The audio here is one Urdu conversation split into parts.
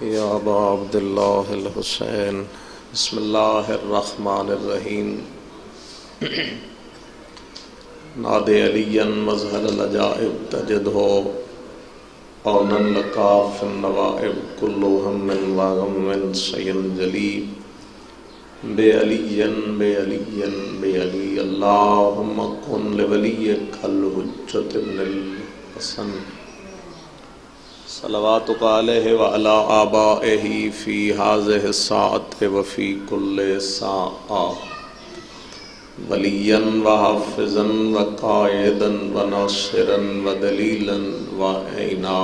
یا ابا عبداللہ الحسین بسم اللہ الرحمن الرحیم ناد علی مظہر العجائب تجدہ اونا لکا فی النوائب کل ہم و غم سینجلی بے علی بے علی بے علی اللہم کن لولیک الحجت ابن الحسن صلواتک علیہ وعلی آبائہ فی ہذہ الساعۃ وفی کل ساعۃ ولیاً وحافظاً وقائداً وناصراً ودلیلاً وعینا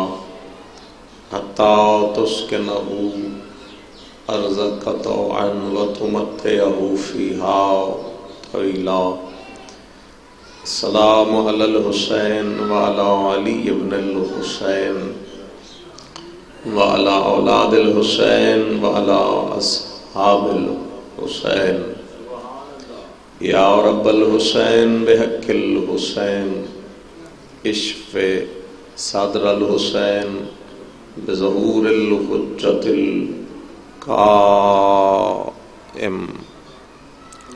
حتی تسکنہ ارضک طوعاً وتمتعہ فیہا طویلا السلام علی الحسین وعلی علی ابن الحسین وعلى اولاد الحسین وعلى اصحاب الحسین یا رب الحسین بحق الحسین اشف صدر الحسین بظہور الحجت القائم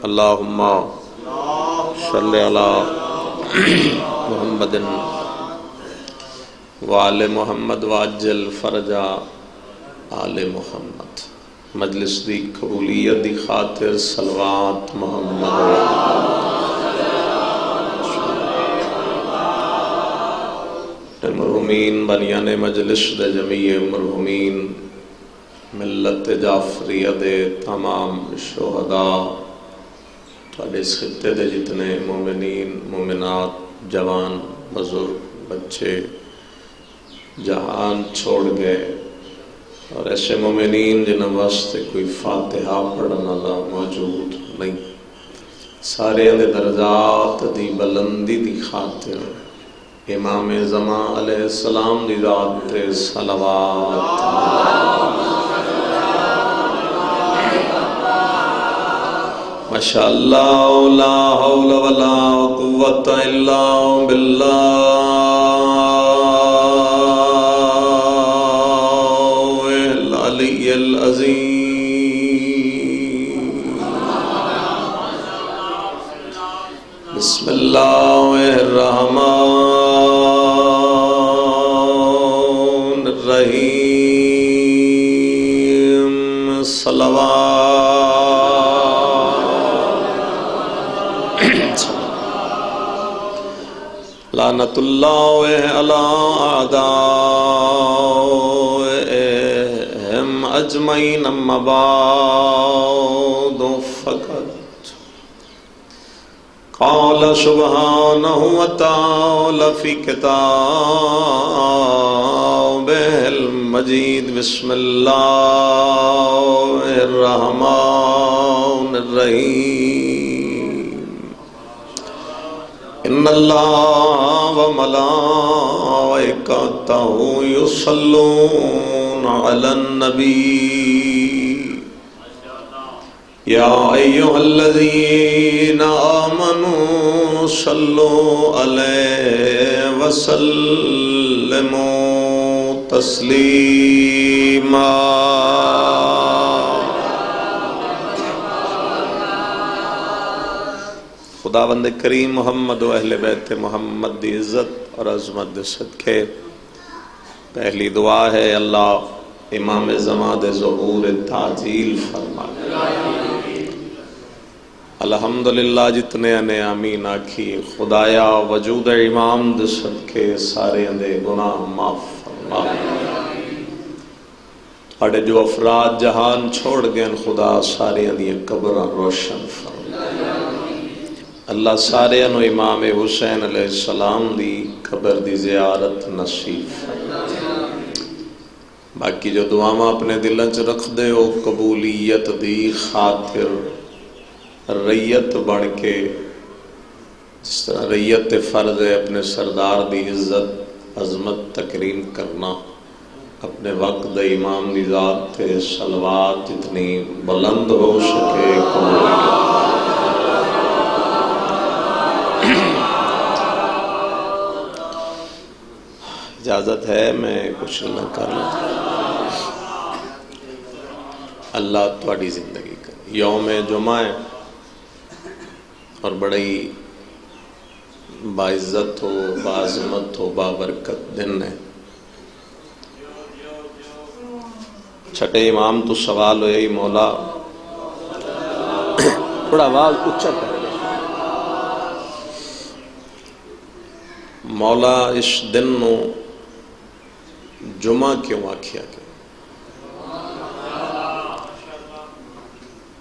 اللہم صلی علی محمد وآل محمد واجل فرجا آل محمد مجلس دی قبولیت دی خاطر صلوات محمد مرحومین بنیان مجلس دے جمیع مرحومین ملت جعفریہ دے تمام شہداء تھوڑے اس خطے دے جتنے مومنین مومنات جوان بزرگ بچے جہان چھوڑ گئے اور ایسے مومنین جنہاں واسطے کوئی فاتحہ پڑھنا دا موجود نہیں سارے اندے درجات دی بلندی دی خاطر امام زمان علیہ السلام دی ذات تے صلوات ماشاءاللہ لا حول ولا قوة الا باللہ بسم اللہ الرحمن الرحیم صلوات لعنت اللہ علی اعدائہم اجمعین اما بعد فقط قال سبحانہ وتعالی فی کتابہ المجید بسم اللہ الرحمن الرحیم ان اللہ وملائکتہ یصلون علی النبی یا ایہا الذین آمنوا صلوا علیہ وسلموا تسلیما خداوند کریم محمد و اہل بیت محمد دی عزت اور عظمت دے صدقے پہلی دعا ہے اللہ امام زمان دے ظہور تعجیل فرما الحمدللہ جتنے انے آمین آکھی خدایا وجود امام دے صدقے سارے اندے گناہ معاف فرما اڑے جو افراد جہان چھوڑ گئے خدا سارے اندی قبر روشن فرما اللہ سارے انو امام حسین علیہ السلام دی قبر دی زیارت نصیب فرما باقی جو دعاواں اپنے دلوں چ رکھ دے ہو قبولیت دی خاطر ریت بڑھ کے جس طرح ریت فرض ہے اپنے سردار دی عزت عظمت تکریم کرنا اپنے وقت دے امام دی ذات تے صلوات جتنی بلند ہو سکے قبولیت اجازت ہے میں کچھ نہ کر لوں اللہ تھوڑی زندگی کرے. یوم جمعہ ہے اور بڑی باعزت ہو، باعظمت ہو، بابرکت دن ہے. چھٹے امام تو سوال ہوئے مولا تھوڑا آواز اچھا کر مولا اس دن نو جمعہ کیوں آکھیا کہ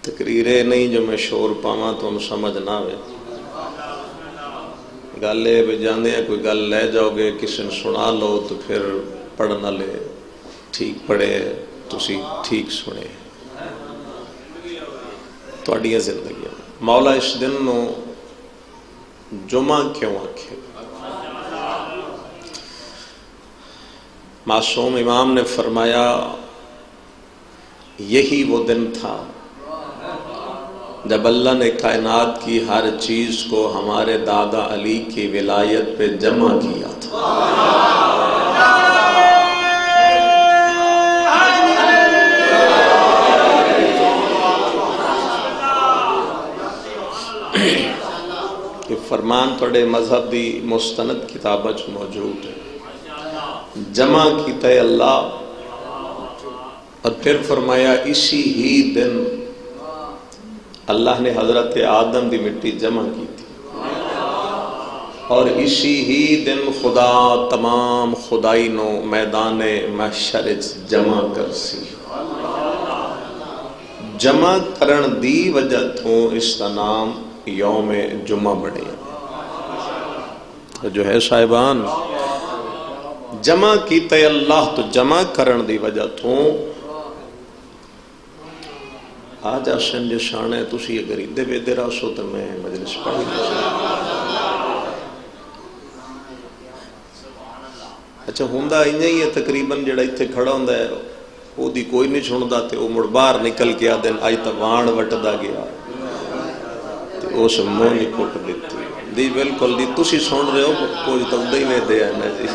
تقریریں نہیں جو میں شور پاواں تو ہم سمجھ نہ آئے. گل ہے بھی جانے ہیں کوئی گل لے جاؤ گے کسی نے سنا لو تو پھر پڑھ نہ لے. ٹھیک پڑھے تسی ٹھیک سنے تھوڑی زندگی. مولا اس دن نو جمعہ کیوں آکھے؟ معصوم امام نے فرمایا یہی وہ دن تھا جب اللہ نے کائنات کی ہر چیز کو ہمارے دادا علی کی ولایت پہ جمع کیا تھا. یہ فرمان تھوڑے مذہب دی مستند کتابہ چ موجود ہے. جمع کیتا ہے اللہ اور پھر فرمایا اسی ہی دن اللہ نے حضرت آدم دی مٹی جمع کی تھی اور اسی ہی دن خدا تمام خدائی نو میدان محشر جمع کر سی. جمع کرن دی وجہ تو اس کا نام یوم جمعہ بنے. جو ہے صاحبان جمع کیتے اللہ تو جمع کرن دی وجہ تو آج آسن جو شان ہے تسی اگر ادھے بیدے راسو تو میں مجلس پڑھی اچھا ہوندہ ہی ہے تقریباً جڑا اتھے کھڑا ہوندہ ہے وہ دی کوئی نہیں چھوڑ تے وہ مڑ باہر نکل کے آدھن آئی تا وان وٹ دا گیا وہ سب منہ نہیں کھوٹ دیتی دی بالکل دی تسی سن رہے ہو کوئی تو ادھے ہی میں دے آنا جی.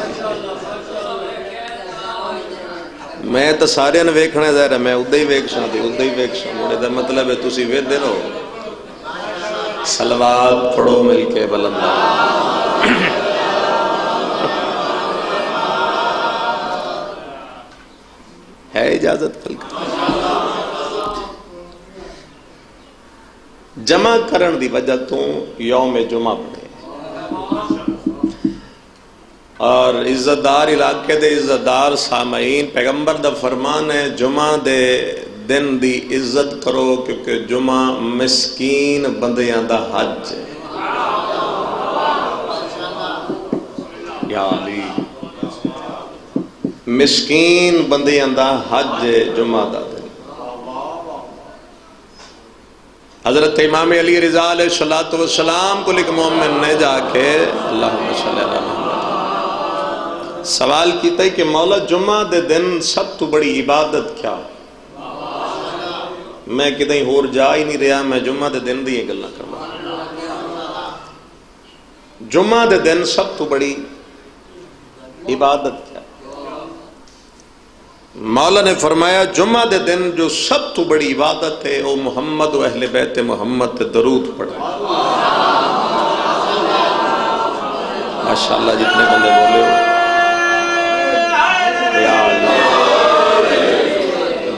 میں تو سارے نے ویکھنے ظاہر ہے میں ادھے ہی ویکھ ساں ادھے ہی ویکھ ساں مڑے دا مطلب ہے تسی ویدے رہو. صلوات پڑھو مل کے بلندہ. ہے اجازت کل کا جمع کرن دی وجہ تو یوم جمعہ پڑے اور عزتدار علاقے دے عزتدار سامعین پیغمبر دا فرمان ہے جمعہ دے دن دی عزت کرو کیونکہ جمعہ مسکین بندیاں دا حج ہے. یا علی مسکین بندیاں دا حج ہے جمعہ دا دن. حضرت امام علی رضا علیہ السلام کو لکھ مومن نے جا کے اللہم صلی اللہ علیہ سوال کیتا ہے کہ مولا جمعہ دے دن سب تو بڑی عبادت کیا؟ میں کتیں ہور جا ہی نہیں رہا میں جمعہ دے دن دی گل نہ کرنا. جمعہ دے دن سب تو بڑی عبادت کیا؟ مولا نے فرمایا جمعہ دے دن جو سب تو بڑی عبادت ہے وہ محمد و اہل بیت محمد درود پڑھا. ماشاءاللہ جتنے بندے بولے ہو یا اللہ.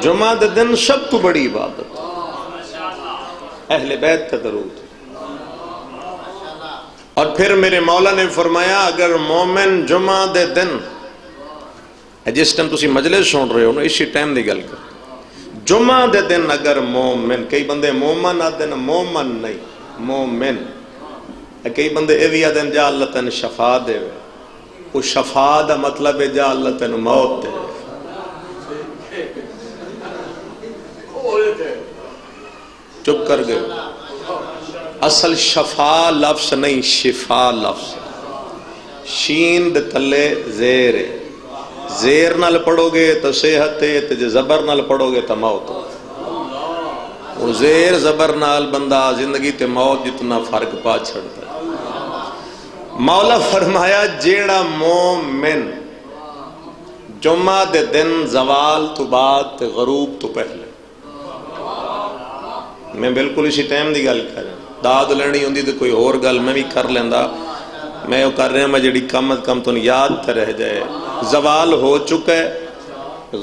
جمعہ دے دن سب تو بڑی عبادت اہل بیت کا درود. اور پھر میرے مولا نے فرمایا اگر مومن جمعہ دے دن جس ٹائم تسی مجلس سن رہے ہو نا اسی ٹائم دی گل کر جمعہ دے دن اگر مومن کئی بندے مومن آتے ہیں مومن نہیں مومن کئی بندے اے بھی آتے ہیں جا اللہ تین شفا دے وہ شفا دا مطلب ہے جا اللہ تین موت دے. چپ کر گئے اصل شفا لفظ نہیں شفا لفظ. شین دے تلے زیر ہے زیر نال پڑھو گے تو صحت ہے تو زبر نال پڑھو گے تو موت. اور زیر زبر نال بندہ زندگی تے موت جتنا فرق پا چھڑتا ہے. مولا فرمایا جیڑا مومن جمعہ دے دن زوال تو بعد تے غروب تو پہلے میں بالکل اسی ٹائم دی گل کر رہا، داد لینی ہوندی تو کوئی اور گل میں بھی کر لیندا، میں وہ کر رہا میں جڑی کم از کم تو یاد تے رہ جائے۔ زوال ہو چکا ہے،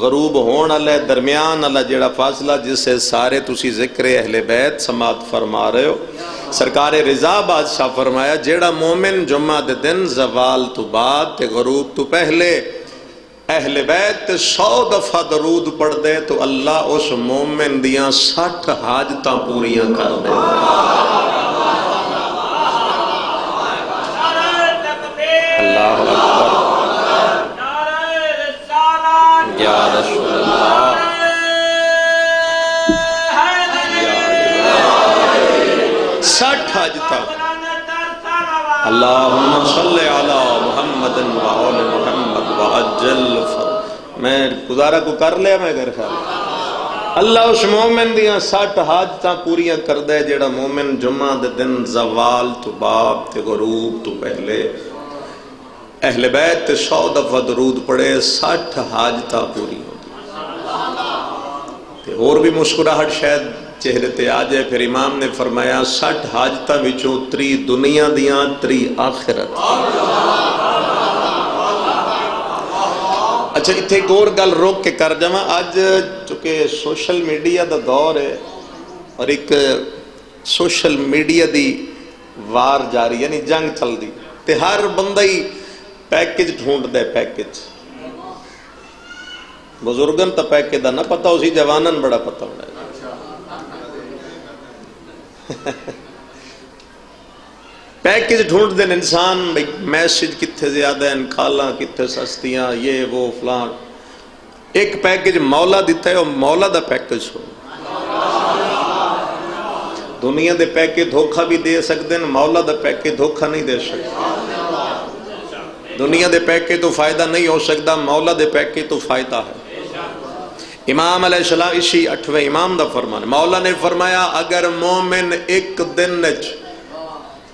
غروب ہون والا ہے، درمیان والا جڑا فاصلہ جس سے سارے تسی ذکر اہل بیت سماعت فرما رہے ہو۔ سرکار رضا بادشاہ فرمایا جیڑا مومن جمعہ دے دن زوال تو بعد تے غروب تو پہلے اہل بیت تے 100 دفعہ درود پڑھ دے تو اللہ اس مومن دیاں 60 حاجتاں پوریاں کر دے۔ اللہ اکبر، یا رسول اللہ، 60 حاجتاں۔ اللہم صلی علی محمد و آل محمد وعجل میں گزارا کو کر لیا میں گھر خیال اللہ اس مومن دیاں 60 حاجتاں پوریاں کر دے جیڑا مومن جمعہ دے دن زوال تو بعد تے غروب تو پہلے اہل بیت تے 100 دفعہ درود پڑے 60 حاجتاں پوری ہو تے اور بھی مسکراہٹ شاید چہرے تے آ جائے۔ پھر امام نے فرمایا 60 حاجتاں وچوں 3 دنیا دیاں 3 آخرت۔ اچھا اتھے ایک اور گل روک کے کر جاواں، اج چونکہ سوشل میڈیا دا دور ہے اور ایک سوشل میڈیا دی وار جاری یعنی جنگ چل دی تے ہر بندہ ہی پیکج ڈھونڈ دے۔ پیکج بزرگن تا پیکج دا نہ پتہ اسی جوانن بڑا پتہ ہونا ہے۔ پیکج ڈھونڈ دیں انسان، میسج کتنے زیادہ ہیں، کالاں کتنے سستیاں، یہ وہ فلان۔ ایک پیکج مولا دیتا ہے اور مولا دا پیکج ہو۔ دنیا دے پیکج دھوکھا بھی دے سکتے ہیں، مولا دا پیکج دھوکھا نہیں دے سکتے۔ دنیا دے پیکج تو فائدہ نہیں ہو سکتا، مولا دے پیکج تو فائدہ ہے۔ امام علیہ السلام اسی 8ویں امام دا فرمان، مولا نے فرمایا اگر مومن ایک دن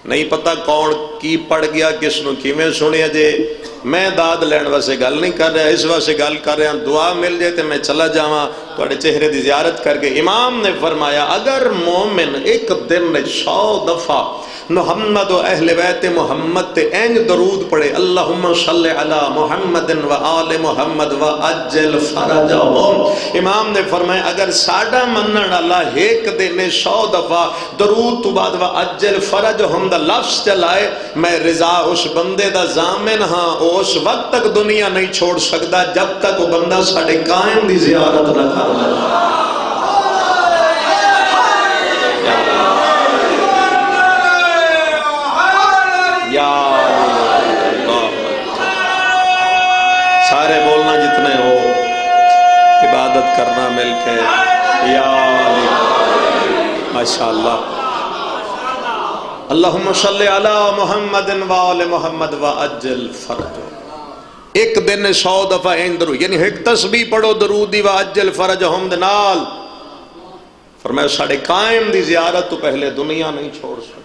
نہیں پتہ کون کی پڑ گیا کس نو کی میں سنیا جے، میں داد لین واسے گل نہیں کر رہا، اس واسے گل کر رہا دعا مل جائے تو میں چلا جاواں تواڈے چہرے دی زیارت کر کے۔ امام نے فرمایا اگر مومن ایک دن 100 دفعہ محمد و اہل بیت محمد تے اینج درود پڑھے اللہم صلی علی محمد و آل محمد و اجل فرجہم، امام نے فرمایا اگر ساڈا منن اللہ ایک دن 100 دفعہ درود تو بعد و اجل فرجہم دا لفظ چلائے، میں رضا اس بندے دا ضامن ہاں، اس وقت تک دنیا نہیں چھوڑ سکتا جب تک وہ بندہ ساڑے قائم دی زیارت نہ کرنا۔ سارے بولنا جتنے ہو، عبادت کرنا مل کے یا ماشاءاللہ۔ اللہم صلی علی محمد و آل محمد و اجل فرج، ایک دن 100 دفعہ این درود یعنی ایک تسبیح پڑھو درودی و اجل فرج ہم دنال، فرمایا ساڑے قائم دی زیارت تو پہلے دنیا نہیں چھوڑ سکتا۔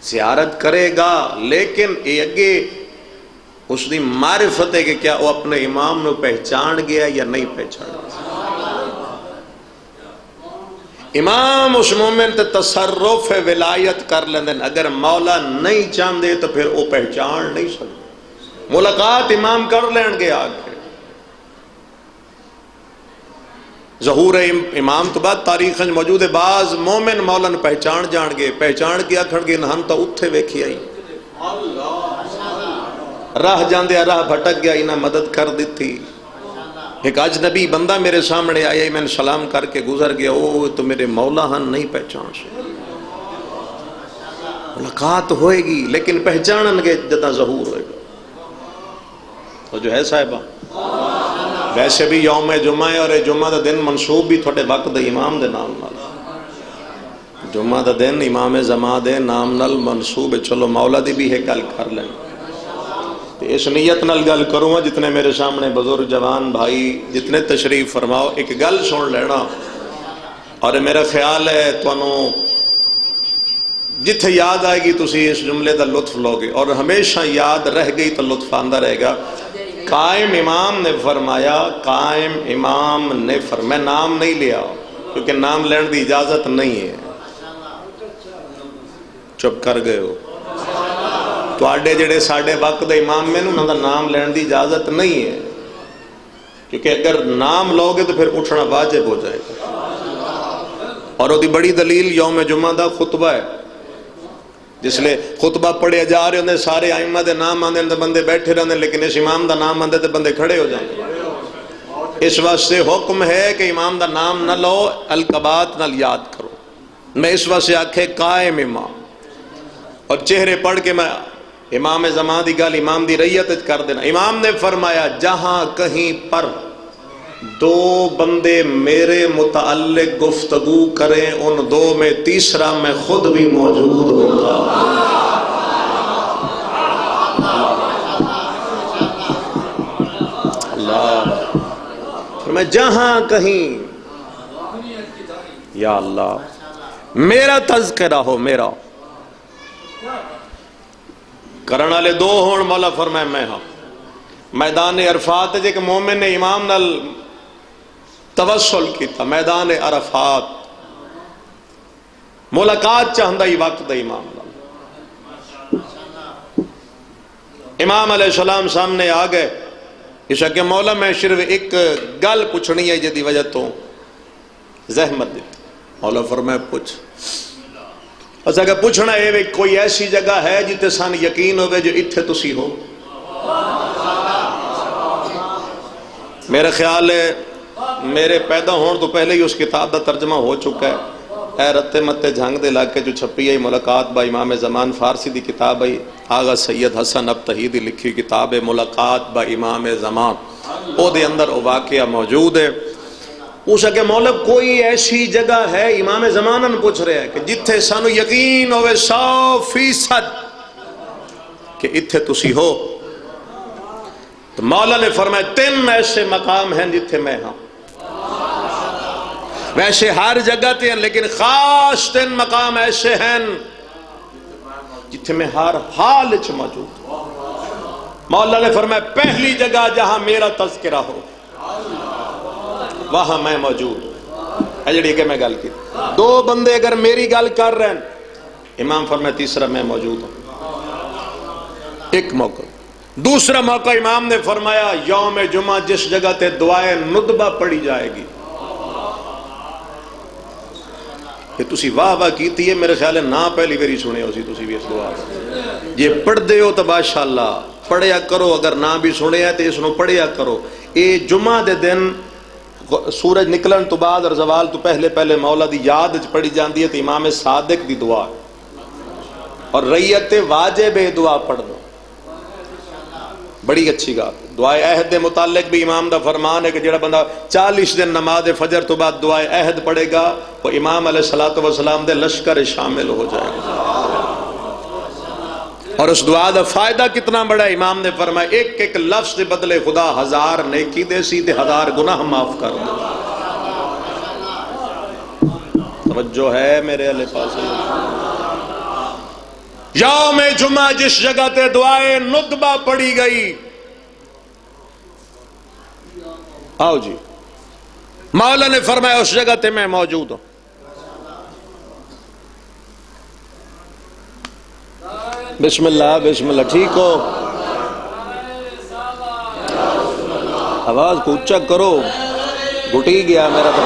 زیارت کرے گا لیکن یہ اگے اس دی معرفت ہے کہ کیا وہ اپنے امام نو پہچان گیا یا نہیں پہچان گیا۔ امام اس مومن تے تصرف ولایت کر لیندن، اگر مولا نہیں چاہندے تو پھر وہ پہچان نہیں سکتے۔ ملاقات امام کر لین گے آگے، ظہور امام تو بعد تاریخ موجود ہے، بعض مومن مولاً پہچان جان گے، پہچان کیا کھڑ گے ہم تو اتھے ویکھی آئی، راہ جاندے راہ بھٹک گیا انہیں مدد کر دیتی۔ ایک اجنبی بندہ میرے سامنے آیا، میں نے سلام کر کے گزر گیا، او تو میرے مولا ہن نہیں پہچان سے۔ ملاقات ہوئے گی لیکن پہچانن گے جدہ ظہور ہوئے گا۔ تو جو ہے صاحبہ ویسے بھی یوم جمعہ ہے اور جمعہ دا دن منصوب بھی تھوڑے وقت دے امام دے نام نال، جمعہ دا دن امام زمان دے نام نال منصوب ہے۔ چلو مولا دی بھی ہے گل کر لیں، اس نیت نال گل کروں جتنے میرے سامنے بزرگ جوان بھائی جتنے تشریف فرماؤ ایک گل سن لینا، اور میرا خیال ہے تانوں جتھے یاد آئے گی تسی اس جملے دا لطف لو گے، اور ہمیشہ یاد رہ گئی تو لطف آندہ رہے گا۔ قائم امام نے فرمایا، قائم امام نے فرمایا، میں نام نہیں لیا کیونکہ نام لین دی اجازت نہیں ہے. چپ کر گئے ہو. تو آڈے جڑے ساڑھے وقت دے امام میں انہوں دا نام لین دی اجازت نہیں ہے، کیونکہ اگر نام لوگے تو پھر اٹھنا واجب ہو جائے گا. اور وہ دی بڑی دلیل یوم جمعہ دا خطبہ ہے، جس لئے خطبہ پڑھے جا رہے ہوندے سارے ائمہ دے نام آندے تے بندے بیٹھے رہندے، لیکن اس امام دا نام آندے تے بندے کھڑے ہو جاندے. اس واسطے حکم ہے کہ امام دا نام نہ لو، القبات نہ یاد کرو. میں اس واسطے آکھے قائم امام، اور چہرے پڑھ کے میں امام زمان دی گل امام دی ریت کر دینا. امام نے فرمایا جہاں کہیں پر دو بندے میرے متعلق گفتگو کریں، ان دو میں تیسرا میں خود بھی موجود ہوگا. اللہ فرمایا جہاں کہیں یا اللہ میرا تذکرہ ہو، میرا کرن والے دو ہون، مولا فرمائے میں ہاں. میدان عرفات جے کہ مومن نے امام نال توسل کیتا، میدان عرفات ملاقات چاہندہ ہی وقت دا امام نال. امام علیہ السلام سامنے آ گئے. اس کہ مولا میں صرف ایک گل پوچھنی ہے جدی وجہ تو زحمت دیتی. مولا فرمائے پوچھ. اسا کہ پوچھنا ہے کوئی ایسی جگہ ہے جتے سان یقین ہوئے جو اتھے تسی ہو؟ میرا خیال ہے میرے پیدا ہون تو پہلے ہی اس کتاب دا ترجمہ ہو چکا ہے. اے رتے متے جھنگ دے لاکے جو چھپی ہے ملاقات با امام زمان، فارسی دی کتاب ہے، آغا سید حسن ابتہیدی لکھی کتاب ہے ملاقات با امام زمان. او دے اندر او واقعہ موجود ہے. پوچھا کہ مولا کوئی ایسی جگہ ہے، امام زمانن پوچھ رہے ہیں کہ جتھے سانو یقین ہوئے 100% کہ اتھے تسی ہو؟ تو مولا نے فرمایا 3 ایسے مقام ہیں جتھے میں ہوں. ویسے ہر جگہ تے ہیں لیکن خاص 3 مقام ایسے ہیں جتھے میں ہر حال وچ موجود ہوں. مولا نے فرمایا پہلی جگہ جہاں میرا تذکرہ ہو وہاں میں موجود ہوں. اجڑی کہ میں گل کی 2 بندے اگر میری گل کر رہے ہیں، امام فرمایا تیسرا میں موجود ہوں. ایک موقع. دوسرا موقع امام نے فرمایا یوم جمعہ جس جگہ تے دعائے ندبہ پڑھی جائے گی. کہ تسی واہ واہ کیتی ہے، میرے خیال ہے نہ پہلی باری سنے ہو سی تسی بھی اس دعا یہ پڑھ دے ہو تو ماشاءاللہ پڑھیا کرو. اگر نہ بھی سنے ہیں تو اس نو پڑھیا کرو. اے جمعہ دے دن سورج نکلن تو بعد اور زوال تو پہلے مولا دی یاد پڑھی جاندی ہے تو امام صادق دی دعا اور ریت واجب دعا پڑھ دو. بڑی اچھی گا. دعائے عہد دے متعلق بھی امام دا فرمان ہے کہ جڑا بندہ 40 دن نماز فجر تو بعد دعائے عہد پڑھے گا وہ امام علیہ السلام دے لشکر شامل ہو جائے گا. اور اس دعا دا فائدہ کتنا بڑا ہے. امام نے فرمایا ایک ایک لفظ دے بدلے خدا 1000 نیکی دے سی تے 1000 گناہ معاف کر دے. توجہ ہے میرے علیہ پاس. یوم جمعہ جس جگہ تے دعائے ندبہ پڑھی گئی، آؤ جی مولا نے فرمایا اس جگہ تے میں موجود ہوں. بسم اللہ بسم اللہ. ٹھیک ہو؟ آواز کو اونچا کرو، گھٹی گیا میرا تو.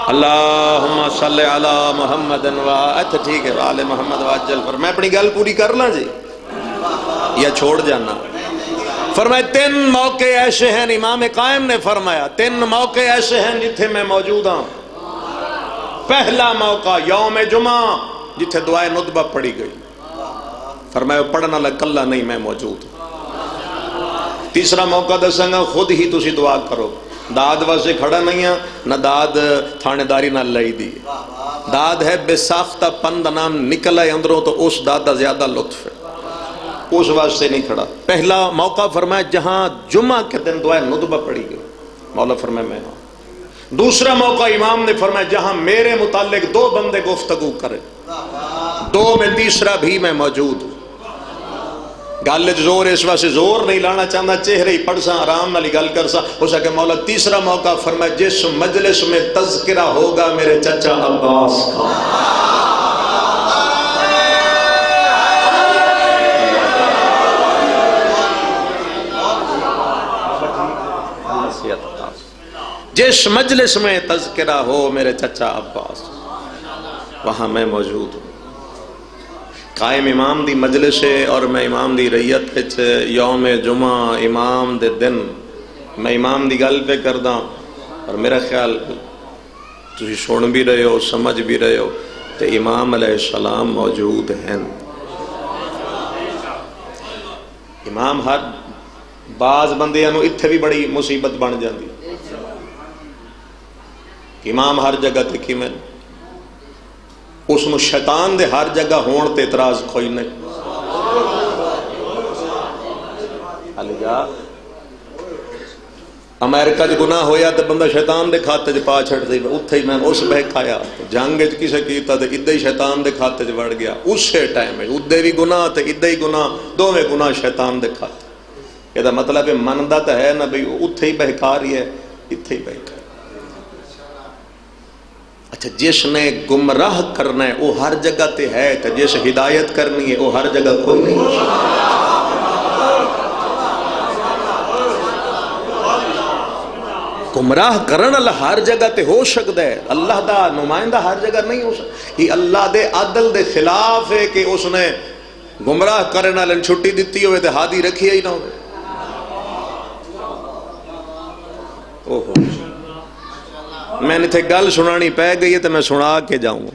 اللہم صلی علی محمد اچھا ٹھیک ہے آل محمد واجل. پر میں اپنی گل پوری کر لاں جی یا چھوڑ جانا؟ فرمایا 3 موقع ایسے ہیں، امام قائم نے فرمایا 3 موقع ایسے ہیں جتھے میں موجود ہوں. پہلا موقع یوم جمعہ جتھے دعائے ندبہ پڑھی گئی. فرمایا پڑھنا لکلہ نہیں، میں موجود ہوں. تیسرا موقع دساں گا، خود ہی تسی دعا کرو. داد واسے کھڑا نہیں ہے، نہ داد تھانے داری نہ لئی دی. داد ہے بے ساختہ پند نام نکلا ہے اندروں تو اس داد دا زیادہ لطف ہے، اس واسطے نہیں کھڑا. پہلا موقع فرمایا جہاں جمعہ کے دن دعائے ندبہ پڑھی گئی، مولا فرمایا میں ہوں. دوسرا موقع امام نے فرمایا جہاں میرے متعلق 2 بندے گفتگو کرے، 2 میں تیسرا بھی میں موجود ہوں. گل زور اس واسطے زور نہیں لانا چاہتا، چہرے ہی پڑھ سا آرام نالی گل کر سا ہو سکے مولا تیسرا موقع فرمائے جس مجلس میں تذکرہ ہوگا میرے چچا عباس کا، جس مجلس میں تذکرہ ہو میرے چچا عباس، وہاں میں موجود ہوں۔ قائم امام دی مجلس ہے اور میں امام دی ریت وچ یوم جمعہ امام دے دن میں امام دی گل پہ کردا اور میرا خیال تسی سن بھی رہے ہو سمجھ بھی رہے ہو تے امام علیہ السلام موجود ہیں۔ امام ہر بعض بندیاں نو اتھے بھی بڑی مصیبت بن جاندی، امام ہر جگہ تے کی میں اس نو شیطان دے ہر جگہ ہون تے اعتراض کوئی نہیں۔ علی جا امریکہ جو گناہ ہویا تے بندہ شیطان دے کھاتے جو پا چھڑ دی، اتھے ہی میں اس بہک آیا جنگ جو کسے کیتا تے ادھے ہی شیطان دے کھاتے جو بڑھ گیا، اسی ٹائم ہے ادھے بھی گناہ تے ادھے ہی گناہ، دو میں گناہ شیطان دے کھاتے۔ یہ دا مطلب ہے مندہ تا ہے نا بھئی اتھے ہی بہکا رہی ہے اتھے ہی بہکا۔ اچھا جس نے گمراہ کرنا ہے وہ ہر جگہ تے ہے تے جس ہدایت کرنی ہے وہ ہر جگہ کوئی نہیں ہو سکتا۔ گمراہ کرن اللہ ہر جگہ تے ہو سکتا ہے، اللہ دا نمائندہ ہر جگہ نہیں ہو سکتا۔ یہ اللہ دے عدل دے خلاف ہے کہ اس نے گمراہ کرنا لن چھٹی دیتی ہوئے تے ہادی رکھی ہی نہ ہوئے۔ اوہو میں نے تھے گل سنانی پہ گئی ہے تو میں سنا کے جاؤں گا۔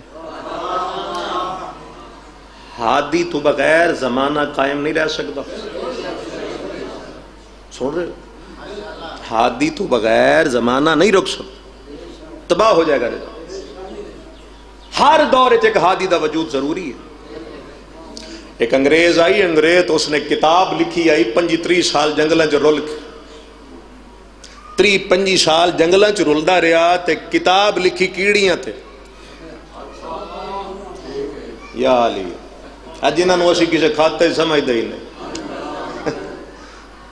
ہادی تو بغیر زمانہ قائم نہیں رہ سکتا، سن رہے ہادی تو بغیر زمانہ نہیں رک سکتا، تباہ ہو جائے گا۔ ہر دور ایک ہادی دا وجود ضروری ہے۔ ایک انگریز آئی، انگریز اس نے کتاب لکھی آئی 25-30 سال جنگلیں جو رول کے 30-25 سال جنگلیں چ رلدا رہا تے کتاب لکھی کیڑیاں تے۔ یا علی اج انہاں نوں اسی کسے کھاتے سمجھدے ہی نہیں،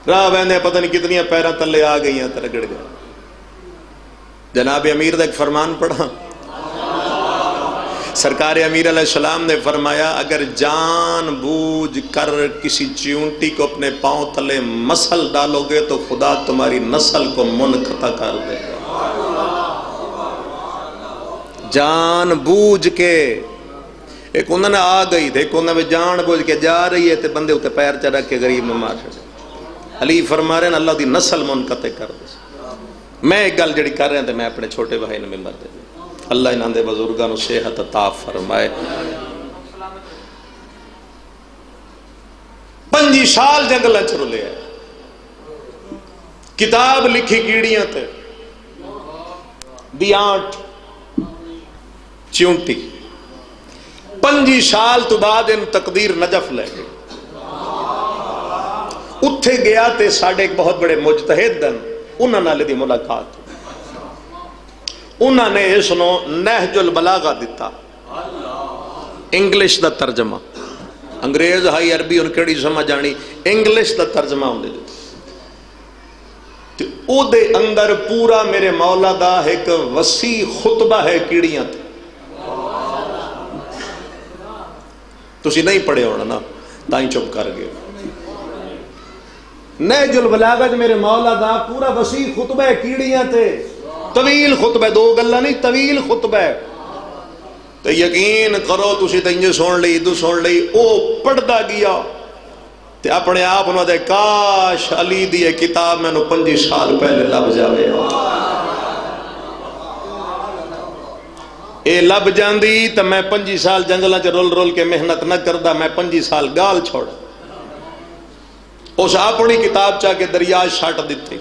راہ ویندے پتہ نہیں کتنی پیراں تلے آ گئیاں تے رگڑ گئے۔ جناب امیر دا ایک فرمان پڑھا، سرکار امیر علیہ السلام نے فرمایا اگر جان بوجھ کر کسی چیونٹی کو اپنے پاؤں تلے مسل ڈالو گے تو خدا تمہاری نسل کو منقطع کر دے گا۔ جان بوجھ کے ایک انہوں نے آ گئی تھے، ایک انہوں نے جان بوجھ کے جا رہی ہے تے بندے ہوتے پیر چڑھ کے غریب میں مار چھڑے۔ علی فرما رہے ہیں اللہ دی نسل منقطع کر دے۔ میں ایک گل جڑی کر رہے ہیں تے میں اپنے چھوٹے بھائی نے ممبر دے اللہ انہاں دے بزرگاں نو صحت عطا فرمائے۔ 25 سال جنگل چ رلے ہے، کتاب لکھی کیڑیاں تے دیانٹ چیونٹی، 25 سال تو بعد ان تقدیر نجف لے گئی۔ اتھے گیا تے ساڑھے ایک بہت بڑے مجتہد دن انہاں نالے دی ملاقات، انہاں نے اس نو نہج البلاغہ دیتا، انگلش دا ترجمہ، انگریز ہائی عربی ان کیڑی سمجھ آنی، انگلش دا ترجمہ ہوں دے دیتا۔ او دے اندر پورا میرے مولا دا ایک وسیع خطبہ ہے کیڑیاں تھے۔ تسی نہیں پڑھے ہونا نا تائیں چپ کر گئے۔ نہج البلاغہ میرے مولا دا پورا وسیع خطبہ ہے کیڑیاں تھے، طویل خطبہ، دو گلہ نہیں طویل خطبہ ہے۔ تو یقین کرو تسی تو انجھے سن لئی دو سن لئی، او پڑھدا گیا تے اپنے آپ انہوں دے کاش علی دی کتاب میں نو 25 سال پہلے لب جاوے، اے لب جاندی تو میں 25 سال جنگلہ چ رول رول کے محنت نہ کردہ، میں 25 سال گال چھوڑ اس اپنی کتاب چاہ کے دریا شاٹ دیتی۔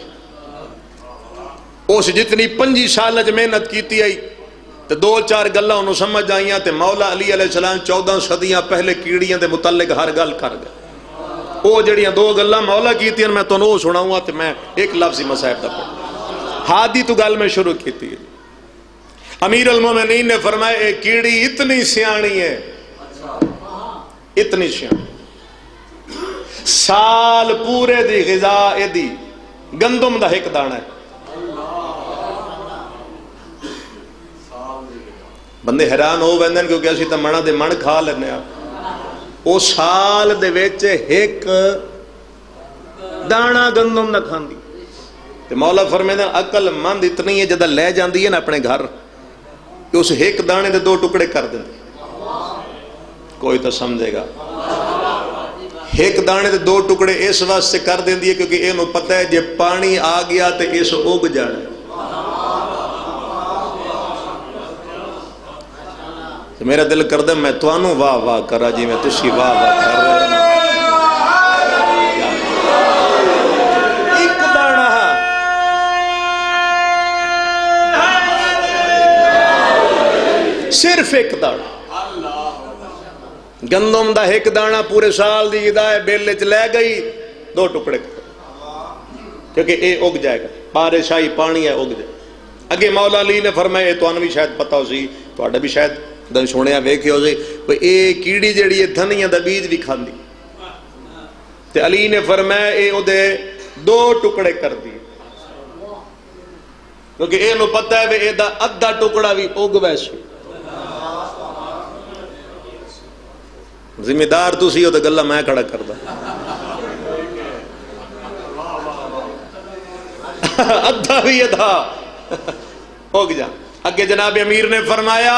اس جتنی 25 سال محنت کیتی آئی تو 2-4 گلہ انہوں سمجھ آئیاں تے مولا علی علیہ السلام 14 صدیاں پہلے کیڑیاں دے متعلق ہر گل کر گئے۔ او جڑیاں 2 گلہ مولا کیتی ہیں میں تو نو سناؤں گا تے میں ایک لفظی مسائب دا پڑھ ہادی تو گل میں شروع کیتی ہے۔ امیر المومنین نے فرمایا اے کیڑی اتنی سیانی ہے، اتنی سیانی سال پورے دی غذا دی گندم دا ایک دانہ ہے. بندے حیران ہو ویندے کیونکہ اسی تے منا دے من کھا لینے آ. او سال دے وچ ایک دانہ گندم نہ کھاندی. تے مولا فرمیندے عقل مند اتنی ہے جدہ لے جاندی ہے نا اپنے گھر کہ اس ایک دانے دے 2 ٹکڑے کر دیندی. کوئی تو سمجھے گا. ایک دانے دے 2 ٹکڑے اس واسطے کر دیندی ہے کیونکہ اینو پتہ ہے جے پانی آ گیا تے اس اگ جانا. میرا دل کر دے میں توانوں واہ واہ کرا جی میں تسی واہ واہ کر رہے ہیں. ایک دانہ صرف ایک دانہ گندم دا ایک دانہ پورے سال دی غذا بیلے چ لے گئی 2 ٹکڑے کیونکہ اے اگ جائے گا. بارش آئی پانی ہے اگ جائے. اگے مولا علی نے فرمایا اے تانوں بھی شاید پتہ ہو سی تہاڈا بھی شاید دن سنیا ویکھیا ہو سی اے کیڑی جیڑی ہے دھنیاں دا بیج بھی کھاندی. تے علی نے فرمایا اے او دے 2 ٹکڑے کر دی کیونکہ اے نو پتہ ہے اے دا ادھا ٹکڑا بھی اگ ویسے. ذمہ دار تسی ہو تے گلا میں کھڑا کردا. ادھا بھی ادھا اگ جا. اگے جناب امیر نے فرمایا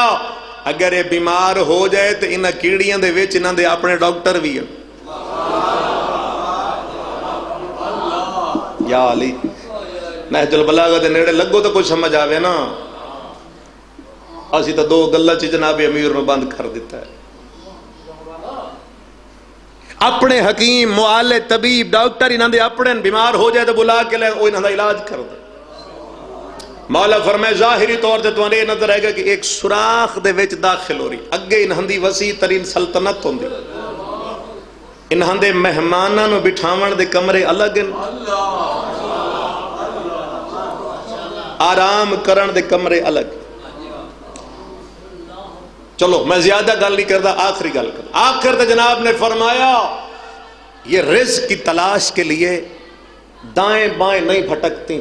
اگر یہ بیمار ہو جائے تو انہاں کیڑیاں دے وچ انہاں دے اپنے ڈاکٹر بھی ہیں. یا علی نہج البلاغہ دے نیڑے لگو تو کچھ سمجھ آوے نا. اسی تو 2 گلاں چ جناب امیر نو بند کر دیتا ہے. اپنے حکیم معالج طبیب ڈاکٹر انہاں دے اپنے بیمار ہو جائے تو بلا کے لے وہ انہاں دا علاج کر دے. مولا فرمائے ظاہری طور تے توانے نظر آئے گا کہ ایک سوراخ دے وچ داخل ہو رہی. اگے انہاں دی وسیع ترین سلطنت ہوندی. انہاں دے مہماناں نو بٹھاون دے کمرے الگ ہیں. آرام کرن دے کمرے الگ. چلو میں زیادہ گل نہیں کرتا آخری گل کر. آخر تے جناب نے فرمایا یہ رزق کی تلاش کے لیے دائیں بائیں نہیں بھٹکتی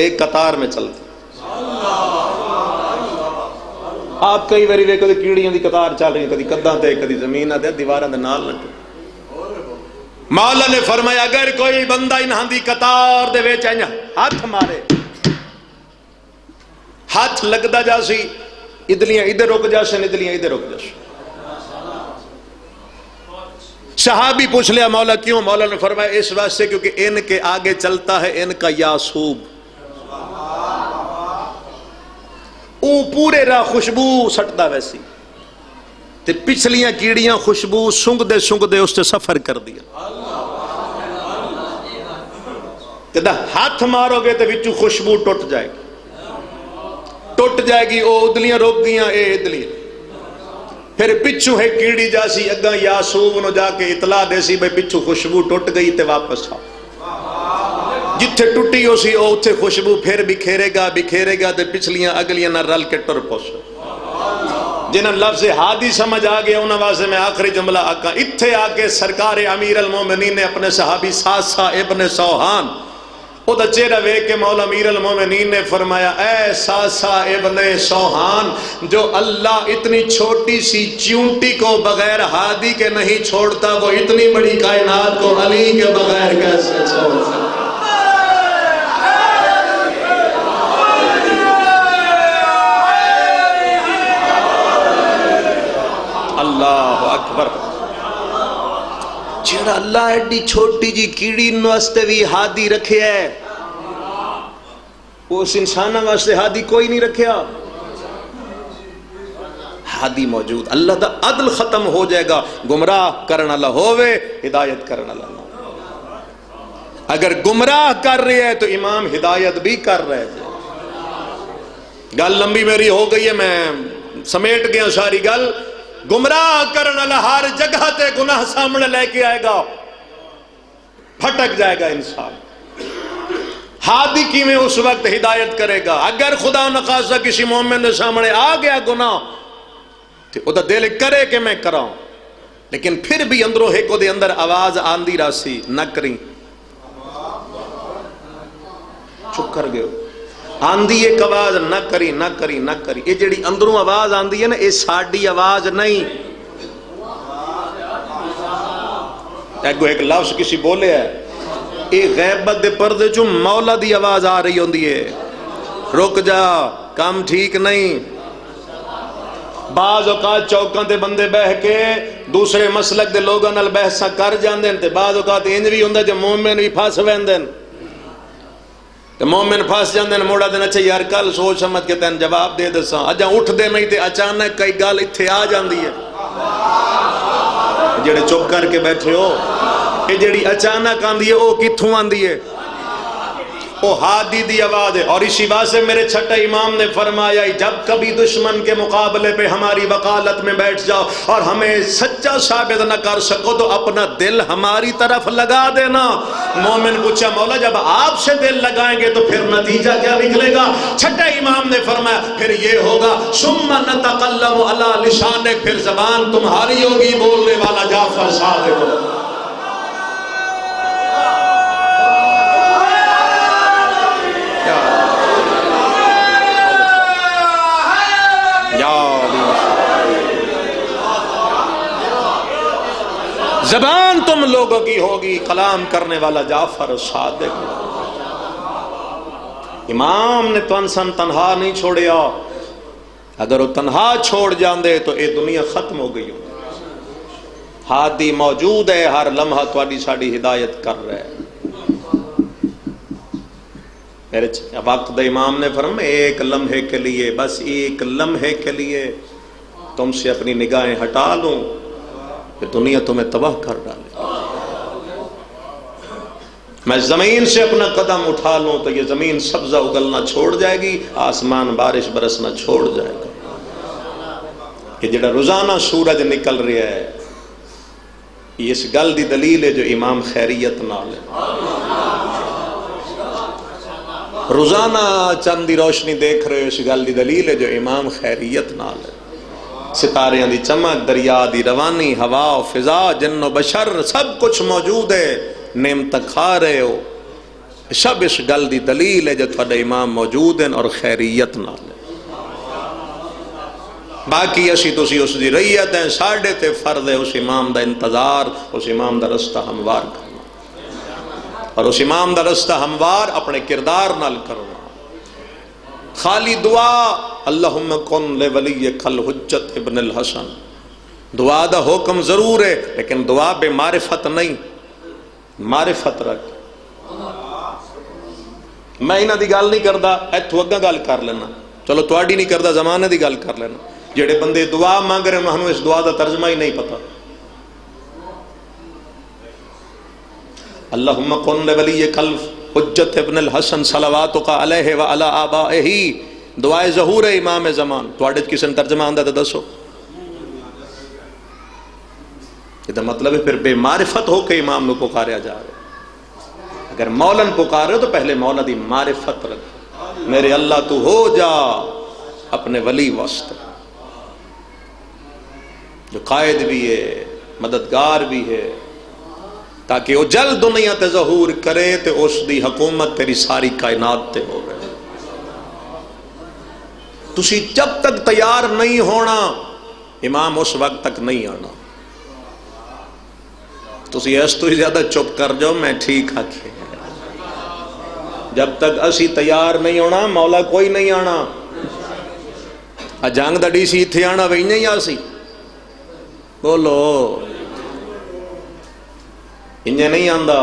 ایک قطار میں چلتی. آپ کئی باری ویکھو کیڑیاں دی قطار چل رہی کدی کداں تے کدی زمین تے دیواراں دے نال لگے. مولا نے فرمایا اگر کوئی بندہ انہاں دی قطار دے وچ ہاتھ مارے ہاتھ لگدا جاسی ادلیاں ادھر رک جاسن ادلیاں ادھر رک جاسن. صحابی پوچھ لیا مولا کیوں؟ مولا نے فرمایا اس واسطے کیونکہ ان کے آگے چلتا ہے ان کا یاسوب. او پورے راہ خوشبو سٹدا ویسی تے پچھلیاں کیڑیاں خوشبو سنگدے سنگدے اس تے سفر کر دیا. تے ہاتھ مارو گے تے وچوں خوشبو ٹوٹ جائے گی ٹوٹ جائے گی. او ادلیاں روک گیاں اے ادلیاں. پھر پچھو ہے کیڑی جاسی اگاں یاسوب نو جا کے اطلاع دے سی بھئی پچھو خوشبو ٹوٹ گئی تے واپس آ. جتھے ٹوٹی ہو سی او اتھے خوشبو پھر بکھیرے گا تے پچھلیاں اگلیاں نہ رل کے ٹر پوس. جنہاں لفظ ہادی سمجھ آ گیا انہاں واسطے میں آخری جملہ آکا. اتھے آ کے سرکار امیر المومنین نے اپنے صحابی ساسا ابن سوہان او دا چہرہ ویکھ کے مولا امیر المومنین نے فرمایا اے ساسا ابن سوہان جو اللہ اتنی چھوٹی سی چیونٹی کو بغیر ہادی کے نہیں چھوڑتا وہ اتنی بڑی کائنات کو علی کے بغیر کیسے چھوڑ سکتا. اللہ اکبر. جڑا اللہ ایڈی چھوٹی جی کیڑی واسطے بھی ہادی رکھے ہے اس انسانہ واسطے ہادی کوئی نہیں رکھیا. ہادی موجود. اللہ دا عدل ختم ہو جائے گا گمراہ کرنا اللہ ہوئے ہدایت کرنا اللہ. اگر گمراہ کر رہے ہیں تو امام ہدایت بھی کر رہے تھے. گل لمبی میری ہو گئی ہے میں سمیٹ گیا ساری گل. گمراہ کرنا اللہ ہر جگہ تے گناہ سامنے لے کے آئے گا پھٹک جائے گا انسان. ہادی کی میں اس وقت ہدایت کرے گا اگر خدا نخواستہ کسی مومن دے سامنے آ گیا گناہ تو وہ دل کرے کہ میں کراؤں لیکن پھر بھی اندروں ایک دے اندر آواز آندی راسی نہ کریں، چپ کر گئے آندی ایک آواز نہ کری نہ کری نہ کری. یہ جڑی اندروں آواز آندی ہے نا، یہ ساڈی آواز نہیں. ایک لفظ کسی بولے ہے، یہ غیبت دے پردے چوں مولا دی آواز آ رہی ہوندی ہے، رک جا کام ٹھیک نہیں. بعض اوقات چوکاں تے بندے بہ کے دوسرے مسلک دے لوگاں نال بحثاں کر جاندے تے بعض اوقات انج بھی ہوندا کہ مومن بھی پھس ویندے تے مومن پھس جاندے موڑا دن اچھا یار کل سوچ سمجھ کے تین جواب دے دساں، اجاں اٹھ دے نہیں تے اچانک کئی گل ایتھے آ جاندی ہے. جڑے چپ کر کے بیٹھے ہو، یہ جڑی اچانک آندی ہے وہ کتھوں آندی ہے؟ وہ ہادی دی آواز ہے. اور اسی بات سے میرے چھٹے امام نے فرمایا جب کبھی دشمن کے مقابلے پہ ہماری وکالت میں بیٹھ جاؤ اور ہمیں سچا ثابت نہ کر سکو تو اپنا دل ہماری طرف لگا دینا. مومن پوچھا مولا جب آپ سے دل لگائیں گے تو پھر نتیجہ کیا نکلے گا؟ چھٹے امام نے فرمایا پھر یہ ہوگا ثم نتکلم علی لسانک، پھر زبان تمہاری ہوگی، بولنے والا جعفر صادق ہوگا. زبان تم لوگوں کی ہوگی، کلام کرنے والا جعفر صادق. امام نے تو انسان تنہا نہیں چھوڑیا، اگر وہ تنہا چھوڑ جاندے تو یہ دنیا ختم ہو گئی. ہادی موجود ہے، ہر لمحہ تواڈی ساڈی ہدایت کر رہا ہے. میرے وقت امام نے فرمایا ایک لمحے کے لیے، بس ایک لمحے کے لیے تم سے اپنی نگاہیں ہٹا لوں، کہ دنیا تمہیں تباہ کر ڈالے. میں زمین سے اپنا قدم اٹھا لوں تو یہ زمین سبزہ اگلنا چھوڑ جائے گی، آسمان بارش برسنا چھوڑ جائے گا. کہ جڑا روزانہ سورج نکل رہا ہے یہ اس گل دی دلیل ہے جو امام خیریت نال ہے. روزانہ چند دی روشنی دیکھ رہے ہو، اس گل دی دلیل ہے جو امام خیریت نال ہے. ستاریاں دی چمک، دریا دی روانی، ہوا و فضا، جن و بشر سب کچھ موجود ہے، نعمت کھا رہے ہو، سب اس گل دی دلیل ہے جو تھوڑے امام موجود ہیں اور خیریت نال ہے. باقی اسی تسی اس دی رعیت ہیں، ساڈے تے فرض ہے اس امام دا انتظار، اس امام دا رستہ ہموار کرنا، اور اس امام دا رستہ ہموار اپنے کردار نال کرنا. خالی دعا اللہم کن لولیک الحجت ابن الحسن، دعا دا حکم ضرور ہے لیکن دعا بے معرفت نہیں، معرفت رکھ. میں انہاں دی گل نہیں کردا، ایتھوں اگاں گل کر لینا، چلو تواڈی نہیں کردا زمانے دی گل کر لینا. جڑے بندے دعا مانگ رہے ہیں اس دعا دا ترجمہ ہی نہیں پتا. اللہم کن لولیک الحجت ابن الحسن صلواتک علیہ وعلی آبائہ، دعائے ظہور ہے امام زمان. تواڈے کسی نے ترجمہ آندا تو دسو. یہ مطلب ہے پھر بے معرفت ہو کے امام نو پکاریا جا رہا ہے. اگر مولاً پکار رہے ہو تو پہلے مولا دی معرفت رکھ. میرے اللہ تو ہو جا اپنے ولی واسطے، جو قائد بھی ہے مددگار بھی ہے، تاکہ وہ جلد دنیا تے ظہور کرے تے اس دی حکومت تیری ساری کائنات تے ہو رہے. تسی جب تک تیار نہیں ہونا امام اس وقت تک نہیں آنا. تسی اس تو ہی زیادہ چپ کر جاؤ، میں ٹھیک آکھے. جب تک اسی تیار نہیں ہونا مولا کوئی نہیں آنا. جنگ دا ڈی سی اتھے آنا وہی نہیں آسی. بولو انجھے نہیں آندا.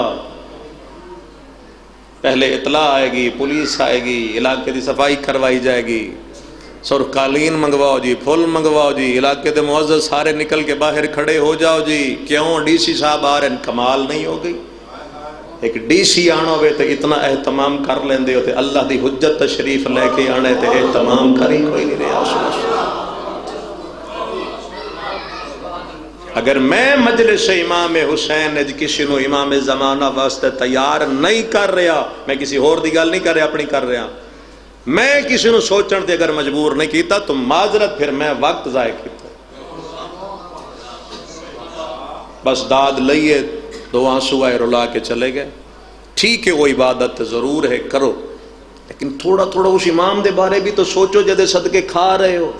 پہلے اطلاع آئے گی، پولیس آئے گی، علاقے دی صفائی کروائی جائے گی، سرخ قالین منگواؤ جی، پھول منگواؤ جی، علاقے دے معزز سارے نکل کے باہر کھڑے ہو جاؤ جی. کیوں ڈی سی صاحب آ رہے ہیں؟ کمال نہیں ہو گئی؟ ایک ڈی سی آنا ہوئے تو اتنا اہتمام کر لیندے ہوتے، اللہ دی حجت تشریف لے کے آنے تے اہتمام کری کوئی نہیں رہا. اگر میں مجلس امام حسین کسی نو امام زمانہ واسطے تیار نہیں کر رہا، میں کسی اور دی گل نہیں کر رہا، اپنی کر رہا، میں کسی نو سوچن تے اگر مجبور نہیں کیتا تو معذرت، پھر میں وقت ضائع کیتا. بس داد لئیے، دو آنسو آئے رلا کے چلے گئے. ٹھیک ہے وہ عبادت ضرور ہے، کرو، لیکن تھوڑا تھوڑا اس امام دے بارے بھی تو سوچو جدے صدقے کھا رہے ہو.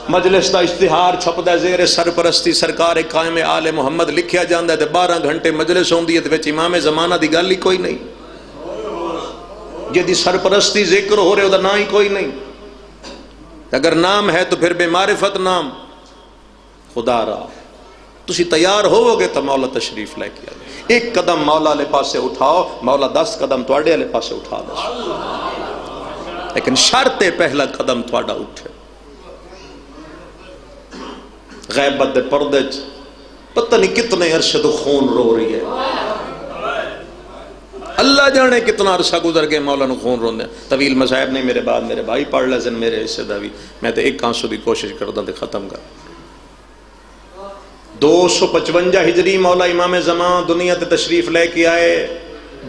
مجلس دا اشتہار چھپدا زیر سرپرستی سرکار قائم آل محمد لکھیا جاندا ہے تے 12 گھنٹے مجلس ہوندی ہے تے وچ امام زمانہ دی گل ہی کوئی نہیں، جدی سرپرستی ذکر ہو رہے ہو دا نام ہی کوئی نہیں. اگر نام ہے تو پھر بے معرفت نام خدا را. تسی تیار ہوو گے تو مولا تشریف لے کے آئے. ایک قدم مولا لے پاسے اٹھاؤ، مولا 10 قدم تواڈے لے پاسے اٹھا دے. لیکن شرط ہے پہلا قدم تواڈا اٹھے. غیبت دے پردے پتہ نہیں کتنے عرصے تو خون رو رہی ہے. اللہ جانے کتنا عرصہ گزر گئے مولا نو خون روندے. طویل مصائب نہیں میرے بعد میرے بھائی پڑھ لے سن میرے حصے دا بھی. میں تے ایک آنسو دی کوشش کردا تے ختم کر. 255 ہجری مولا امام زمان دنیا تے تشریف لے کے آئے.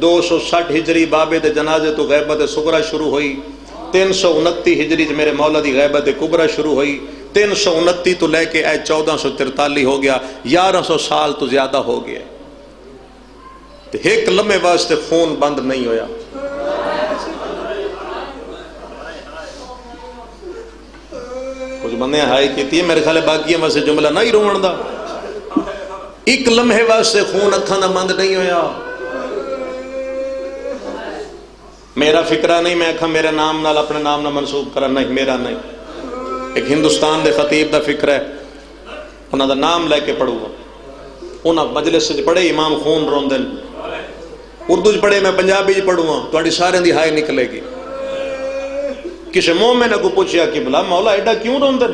260 ہجری بابے دے جنازے تو غیبت صغرا شروع ہوئی. 329 ہجری میرے مولا دی غیبت کبرا شروع ہوئی. 329 تو لے کے اے 1443 ہو گیا. 1100 سال تو زیادہ ہو گیا. ایک لمحے واسطے خون بند نہیں ہویا. کچھ بندے ہائی کیتی ہے میرے خیال باقی ہے واسطے جملہ نہیں روਣ دا. ایک لمحے واسطے خون اکھاں دا بند نہیں ہویا. میرا فکرہ نہیں میں اکھاں میرے نام نال اپنے نام نہ منسوب کرا، نہیں میرا نہیں. ایک ہندوستان دے خطیب دا فکر ہے، انہاں دا نام لے کے پڑھوں گا. انہاں مجلس سے پڑھے امام خون روندن. اردو چ پڑھے میں پنجابی چ پڑھوں گا، تھوڑی سارے دی ہائے نکلے گی. کسی مومن کو پوچھیا کہ بلا مولا ایڈا کیوں روندن؟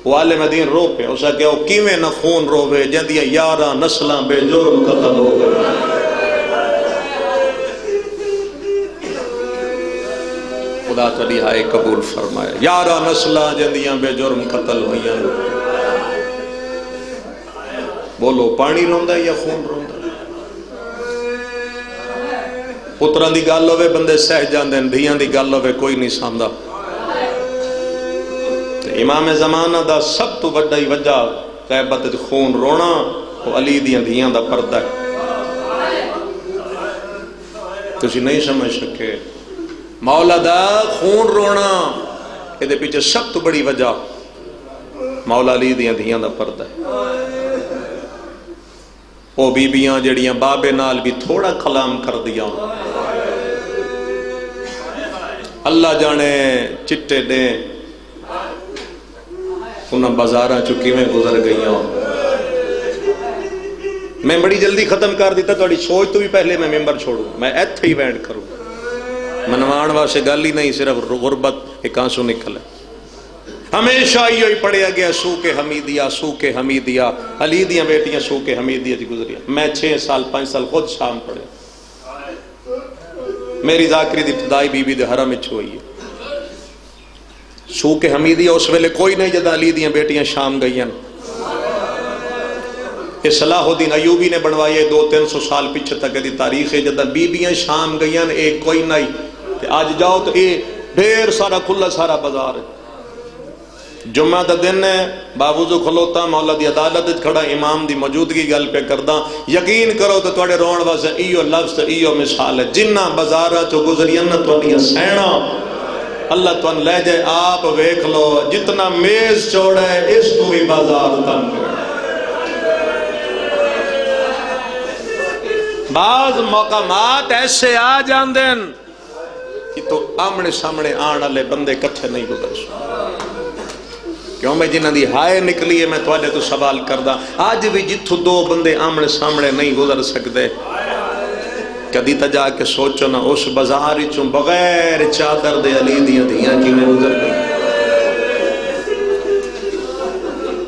وہ عالم دین رو پہ اسا کہ وہ کیویں نہ خون روے جندیاں 11 نسلاں بے جرم قتل ہو گئے. خدا تہاڈی ہائے قبول فرمائے. 11 نسلاں جندیاں بے جرم قتل ہوئیاں. بولو پانی روندا یا خون روندا؟ پتراں دی گل ہوے بندے سہ جاندے، دھیاں دی گل ہوے کوئی نہیں سامدا. امام زمانہ دا سب تو وڈا ہی وجہ غیبت خون رونا وہ علی دیاں دھیاں دا پردہ ہے. تسی نہیں سمجھ سکے مولا دا خون رونا اے دے پیچھے سب تو بڑی وجہ مولا علی دیاں دھیاں دا پردہ ہے. وہ بیبیاں جڑیاں بابے نال بھی تھوڑا کلام کر دیا، اللہ جانے چٹے دے انہاں بازاراں چکی میں گزر گئیاں. میں بڑی جلدی ختم کر دیتا، تھوڑی سوچ تو بھی پہلے میں ممبر چھوڑوں، میں ایتھے ہی وینڈ کروں. منوان واسے گل ہی نہیں، صرف غربت ایک آنسو نکلے. ہمیشہ ہی پڑھیا گیا سوک حمیدیہ سوک حمیدیہ. علی دیاں بیٹیاں سوک حمیدیہ دی گزریاں. میں 6 سال 5 سال خود شام پڑھے. میری ذاکری دی ابتدائی بی بی دے حرم وچ ہوئی ہے. سوک حمیدیہ اس ویلے کوئی نہیں جدا علی دیاں بیٹیاں شام گئیاں. یہ صلاح الدین ایوبی نے بنوائی ہے 200-300 سال پیچھے تک دی تاریخ ہے جدا بیبیاں شام گئیاں. ایک کوئی نہیں آج جاؤ تو یہ ڈھیر سارا کھلا سارا بازار ہے. جمعہ دا دن ہے باوضو کھلوتا مولا دی عدالت کھڑا امام دی موجودگی گل پہ کردہ. یقین کرو تو تواڈے رون واسطے ایو لفظ ایو مثال ہے. جنہ بازاراں چو گزریاں نہ تواڈیاں سینا اللہ تون لے جائے. آپ ویکھ لو جتنا میز چوڑا ہے اس تو بھی بازار تنگ ہے. بعض مقامات ایسے آ جاندن کہ تو آمنے سامنے آن والے بندے کٹھے نہیں گزر سکتے. کیوں میں جنہاں دی ہائے نکلی ہے میں تواڈے تو سوال کردہ. آج بھی جتھوں 2 بندے آمنے سامنے نہیں گزر سکتے کدی تا جا کے سوچو نا اس بازار چوں بغیر چادر دے علی دیاں دھیاں کیویں گزر گئی.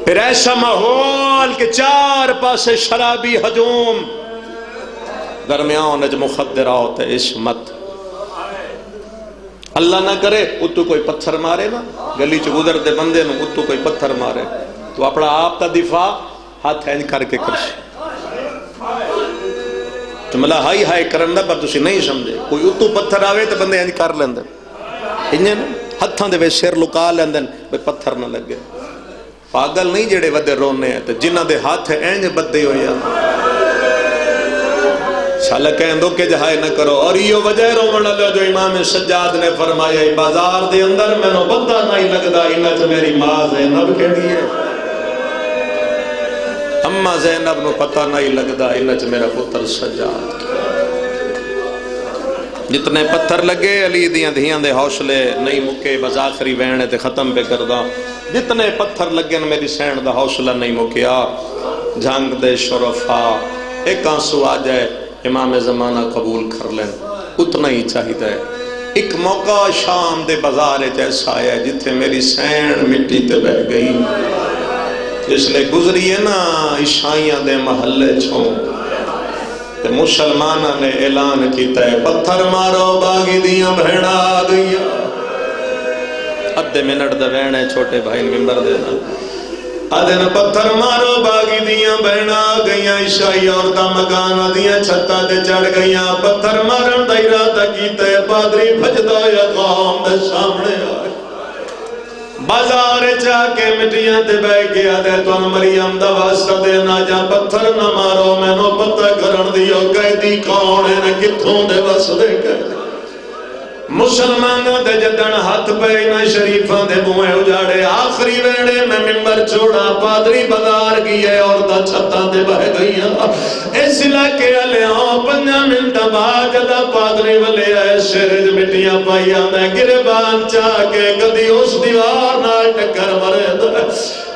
پھر ایسا ماحول کہ 4 پاسے شرابی ہجوم، درمیان اج مخدرات عصمت. اللہ نہ کرے اتو کوئی پتھر مارے نا گلی چ گزر دے بندے نو اتو کوئی پتھر مارے تو اپنا آپ کا دفاع ہاتھ اینج کر کے کرش. تو ملا ہائی ہائی کرنا پر تسی نہیں سمجھے. کوئی اتو پتھر آوے تو بندے اینج کر لیندن انجن ہتھاں دے وچ سر لکا لیندن بے پتھر نہ لگے. پاگل نہیں جڑے ودے رونے ہیں تے جنہ دے ہاتھ اینج بدے ہوئے شال کہیں دو کہ جہائے نہ کرو. اور یہ وجہ رومن لو جو امام سجاد نے فرمایا بازار دے اندر میں نو پتہ نہیں لگدا انہاں چ میری ماں زینب کیڑی ہے. اما زینب نو پتہ نہیں لگدا انہاں چ میرا پتر سجاد. جتنے پتھر لگے علی دیاں دھیاں دے حوصلے نہیں مکے بس آخری وینے تے ختم پہ کردہ. جتنے پتھر لگے میری سین دا حوصلہ نہیں مکیا. جھنگ دے شرفا ایک آنسو آ جائے امام زمانہ قبول کر لیں اتنا ہی چاہیے. ایک موقع شام دے بازار ایسا آیا جتھے میری سین مٹی تے بہ گئی. اس لئے گزری ہے نا عیسائیاں دے محلے چھوں تے مسلمانہ نے اعلان کیتا ہے پتھر مارو باغی دیاں بھیڑا آ گئی. ادھے منٹ دا بہنے چھوٹے بھائی ممبر دینا ادھے پتھر مارو باغی دیاں بہنا آ گئیاں. عیسائی عورتاں مکانہ دیاں چھتا دے چڑھ گئیاں. پتھر مارن دا ارادہ کیتا ہے پادری بھجدا یا قوم دے سامنے آئے بازار چاہ کے مٹیاں تے بہ کے آدھے تون مریم دا واسطہ دینا جا پتھر نہ مارو میں نو پتہ کرن دیو قیدی کون ہے نہ کتھوں دے واسطے قیدی. مسلمانوں دے جدن ہاتھ پہ نہ شریفاں دے بوئے اجاڑے. آخری ویڑے میں ممبر چھوڑا پادری بازار گئے اور دا چھتاں دے بہ گئیاں. اس علاقے علیہوں 5 منٹ بعد جدا پادری والے آئے سرج مٹیاں پائیاں میں گربان چاہ کے کدی اس دیوار نہ ٹکر مرے دا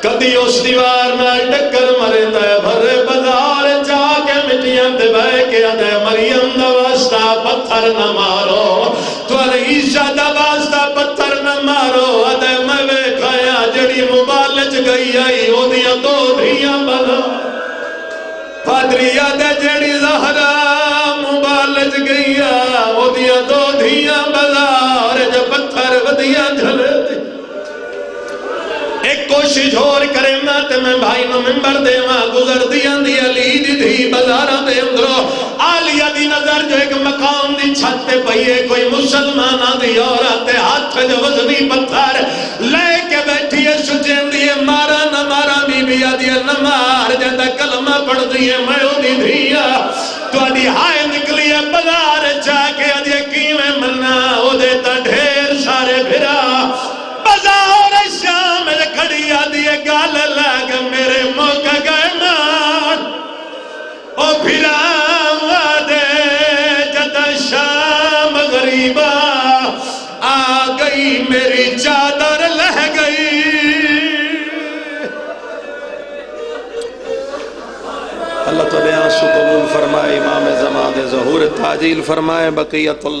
کدی اس دیوار نہ ٹکر مرے دا. بھرے بازار چاہ کے مٹیاں دے بہ کے آدھے مریم دا واسطہ پتھر نہ مارو تو عیسیٰ دا واسطہ پتھر نہ مارو. آدھے میں ویکھایا جڑی مبالج گئی آئی او دیاں 2 دھیاں بنا. پادری آدھے جڑی زہرا مبالج گئی او دیاں 2 دھیاں بنا. اور جو پتھر ودیاں جھلے دی ایک کوشش اور کرے نا تے میں بھائی نو ممبر دے ماں گزر دیاں دی علی دی دھی بازارہ دے اندرو آلیہ دی نظر جو ایک مقام دی چھت تے پئیے کوئی مسلمانہ دی عورت ہاتھ جو وزنی پتھر لے کے بیٹھی ہے سچین دیئے مارا نہ مارا بی بی آدھیے نہ مار جیدہ کلمہ پڑھ دیئے میں او دی دھیا تو آدھی ہائے نکلی ہے بازار چاہ کے آدھیے کیویں منا او دیتا ڈھیر سارے بھرا بازار شام کھڑی آدھی گال لگ میرے موقع گئے مان او پھرا دے جد شام غریبہ آ گئی میری چادر لہ گئی. اللہ تعالیٰ آنسو قبول فرمائے امام زمان دے ظہور تعجیل فرمائے بقیت اللہ.